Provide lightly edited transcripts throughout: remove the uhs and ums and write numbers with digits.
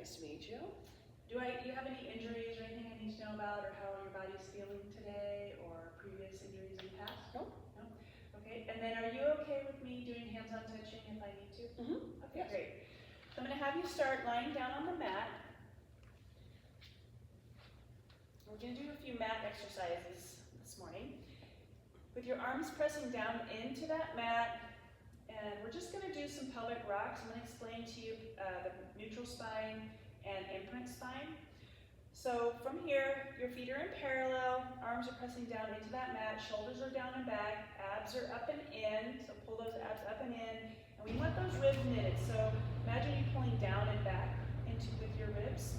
Nice to meet you. Do you have any injuries or anything I need to know about, or how your body's feeling today, or previous injuries in the past? No. No? Okay, and then are you okay with me doing hands-on touching if I need to? Okay, Yes. great. So I'm going to have you start lying down on the mat. We're going to do a few mat exercises this morning. With your arms pressing down into that mat, and we're just going to do some pelvic rocks. I'm going to explain to you the neutral spine and imprint spine. So from here, your feet are in parallel, arms are pressing down into that mat, shoulders are down and back, abs are up and in, so pull those abs up and in, and we want those ribs knitted. So imagine you pulling down and back with your ribs,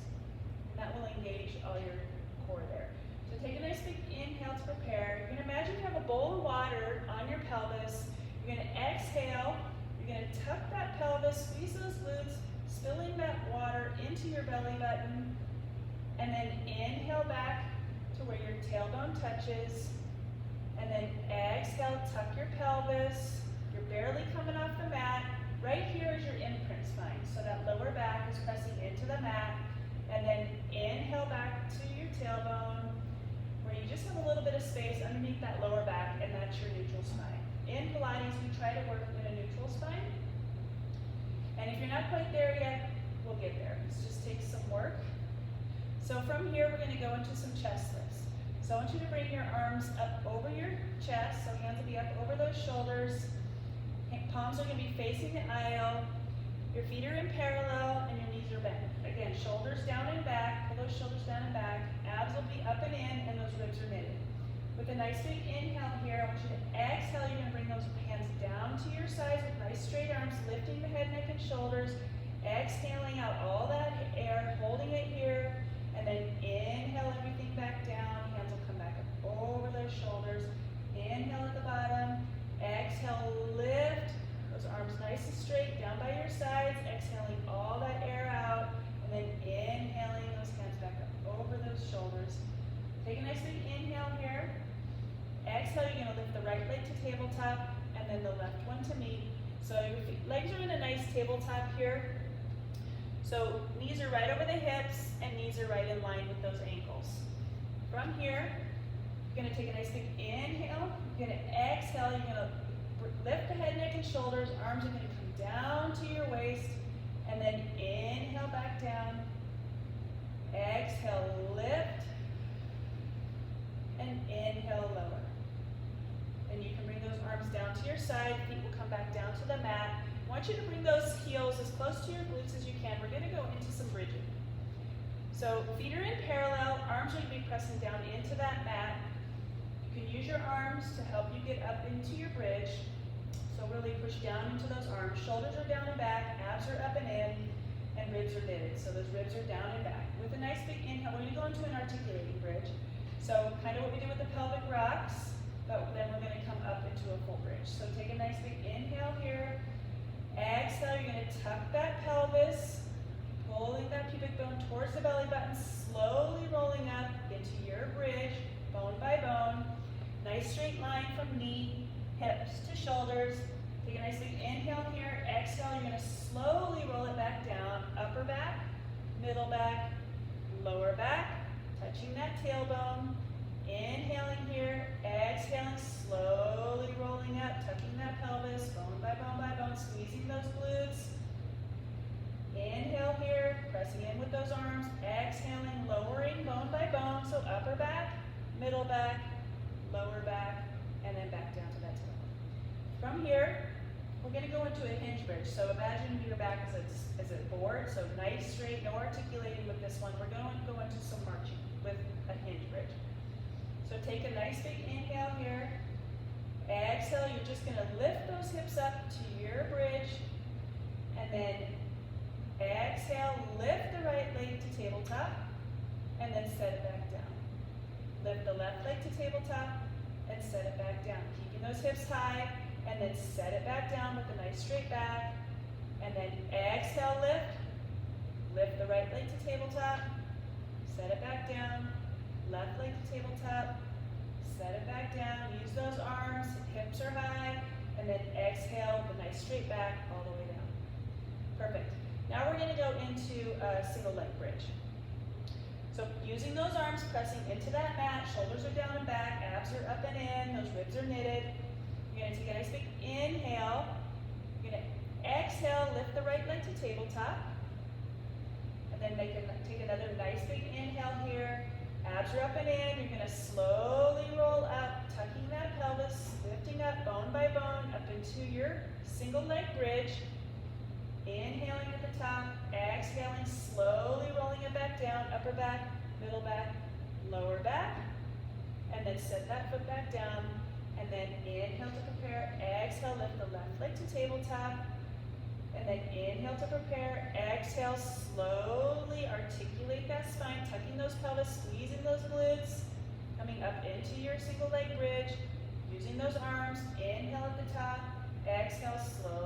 and that will engage all your core there. So take a nice big inhale to prepare. You're going to imagine you have a bowl of water on your pelvis. You're going to exhale, you're going to tuck that pelvis, squeeze those glutes, spilling that water into your belly button, and then inhale back to where your tailbone touches, and then exhale, tuck your pelvis. You're barely coming off the mat. Right here is your imprint spine, so that lower back is pressing into the mat, and then inhale back to your tailbone, where you just have a little bit of space underneath that lower back, and that's your neutral spine. In Pilates, we try to work in a neutral spine, and if you're not quite there yet, we'll get there. This just takes some work. So from here, we're going to go into some chest lifts. So I want you to bring your arms up over your chest, so hands will be up over those shoulders. Palms are going to be facing the aisle. Your feet are in parallel, and your knees are bent. Again, shoulders down and back. Pull those shoulders down and back. Abs will be up and in, and those ribs are knitted. With a nice big inhale here, I want you to exhale. You're going to bring those hands down to your sides with nice straight arms, lifting the head, neck, and shoulders. Exhaling out all that air, holding it here, and then inhale everything back down. Hands will come back up over those shoulders. Inhale at the bottom. Exhale, lift. Those arms nice and straight down by your sides. Exhaling all that air out, and then inhaling those hands back up over those shoulders. Take a nice big inhale here. Exhale, you're going to lift the right leg to tabletop, and then the left one to meet. So your legs are in a nice tabletop here. So knees are right over the hips, and knees are right in line with those ankles. From here, you're going to take a nice big inhale. You're going to exhale. You're going to lift the head, neck, and shoulders. Arms are going to come down to your waist, and then inhale back down. Exhale, lift, and inhale, lower. Then you can bring those arms down to your side. Feet will come back down to the mat. I want you to bring those heels as close to your glutes as you can. We're going to go into some bridging. So feet are in parallel. Arms are going to be pressing down into that mat. You can use your arms to help you get up into your bridge. So really push down into those arms. Shoulders are down and back. Abs are up and in. And ribs are knitted. So those ribs are down and back. With a nice big inhale, we're going to go into an articulating bridge. So kind of what we did with the pelvic rocks, but then we're going to come up into a full bridge. So take a nice big inhale here. Exhale, you're going to tuck that pelvis, pulling that pubic bone towards the belly button, slowly rolling up into your bridge, bone by bone. Nice straight line from knee, hips to shoulders. Take a nice big inhale here. Exhale, you're going to slowly roll it back down. Upper back, middle back, lower back, touching that tailbone. Inhaling here, exhaling, slowly rolling up, tucking that pelvis, bone by bone, squeezing those glutes. Inhale here, pressing in with those arms, exhaling, lowering bone by bone, so upper back, middle back, lower back, and then back down to that tailbone. From here, we're going to go into a hinge bridge. So imagine your back as a board, so nice, straight, no articulating with this one. We're going to go into some marching with a hinge bridge. So take a nice big inhale here. Exhale, you're just going to lift those hips up to your bridge. And then exhale, lift the right leg to tabletop. And then set it back down. Lift the left leg to tabletop and set it back down. Keeping those hips high. And then set it back down with a nice straight back. And then exhale, lift. Lift the right leg to tabletop. Set it back down. Left leg to tabletop, set it back down, use those arms, hips are high, and then exhale the nice straight back all the way down. Perfect. Now we're gonna go into a single leg bridge. So using those arms, pressing into that mat, shoulders are down and back, abs are up and in, those ribs are knitted. You're gonna take a nice big inhale. You're gonna exhale, lift the right leg to tabletop. And then take another nice big inhale here. Abs are up and in. You're gonna slowly roll up, tucking that pelvis, lifting up bone by bone up into your single leg bridge. Inhaling at the top, exhaling, slowly rolling it back down, upper back, middle back, lower back. And then set that foot back down. And then inhale to prepare, exhale, lift the left leg to tabletop. And then inhale to prepare, exhale, slowly articulate that spine, tucking those pelvis, squeezing those glutes, coming up into your single leg bridge, using those arms, inhale at the top, exhale, slowly